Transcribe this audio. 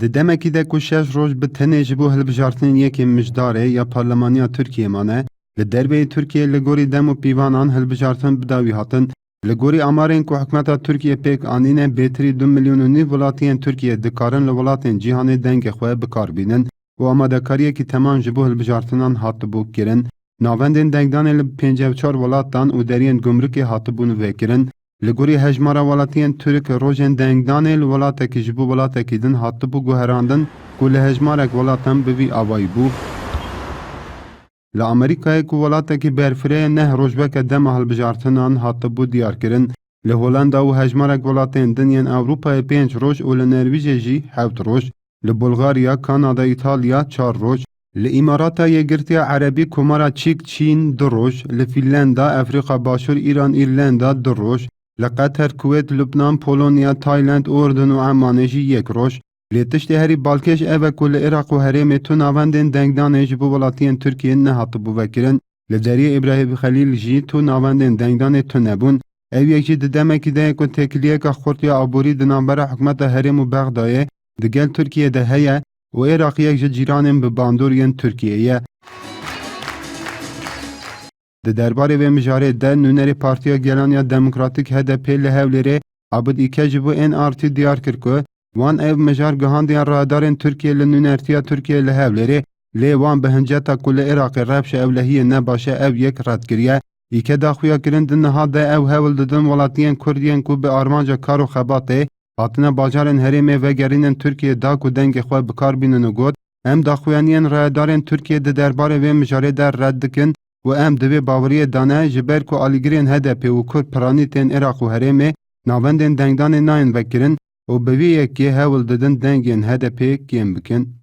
Di demekî de ku 6 roj bi tenê ji bo hilbijartinên yekê mijdarê ya Parlemaniya Tirkiyê mane, li derbeyê Tirkiye li gorî dem û pîvanan hilbijartin bi dawî hatin, li gorî amarên ku hikûmeta Tirkiye pêk anîne bêtirî 2 milyon û nîv welatiyên Tirkiye dikarin li welatên cîhanê dengê xwe bikarbînin û amadekariyekî teman ji bo hilbijartinan hatibû kirin, navendên dengdanê li 54 welatdan û deriyên gumrukê hatibûn vekirin, li gorî hejmara welatiyên Tirk rojên dengdanê li welatekî ji bo welatekî din hatibû guherandin ku li hejmarek welatan bi vî avayî bû. Li Amerîkayê ku welatekî berfirehê neh rojbeke dema hilbijartinan hatibû diyarkirin, li Holanda û hejmarek welatên din yên Ewropayê 5 roj û li Nerwîjê jî 7 roj, li Bulgarya, Kanada, İtalya 4 roj, li Îmarata Yekgirtiya Erebî Komara Çîk Çîn 2 roj, li Fînlanda, Efrîqa Başûr, İran, İrlanda 2 roj, li Qeter, Kuweyt, Lubnan, Polonya, Tayland, Urdun û Emanê jî 1 roj. Lê tiştê herî balkêş ev e ku li Iraq û Herêmê tu navendên dengdanê ji bo welatiyên Tirkiyê nehatibû vekirin, li deriyê İbrahim Xelîl jî tu navendên dengdanê tu nebûn. Ev yek jî di demekî de ye ku têkiliyeka xurtiya aborî di navbera hikûmeta Herêm û Bexdayê di gel Tirkiyê de heye û Iraq yek ji cîranên bi bandoriyên Tirkiyê ye. Di derbarê vê mijarê de nûnerê Partiya Gelaniya Demokratîk HDP li Hewlêrê Abid İke ji bo NRT diyar kir ku wan ev mijar gihandiyan radarên Tirkiye li nûnertiya Tirkiye li Hewlêrê lê wan bi hinceta ku li Iraqê rewşa ewlehiyê nebaş e ev yek red kiriye. İke daxuya kirin di niha de ew hewl didin welatiyên Kurdiyên ku bi armanca kar û xebatê hatine bajarên Herêmê vegerînin Tirkiye da ku dengê xwe bikarbînin û got em daxuyaniyên radarên Tirkiye di derbarê vê mijarê de red dikin û em divê baweriyê dane ji ber ku alîgirên HDP û Kurd piranî tên Iraq û Herêmê navendên dengdanê nayên vekirin û bi vî yekê hewl didin dengên HDP kêm bikin.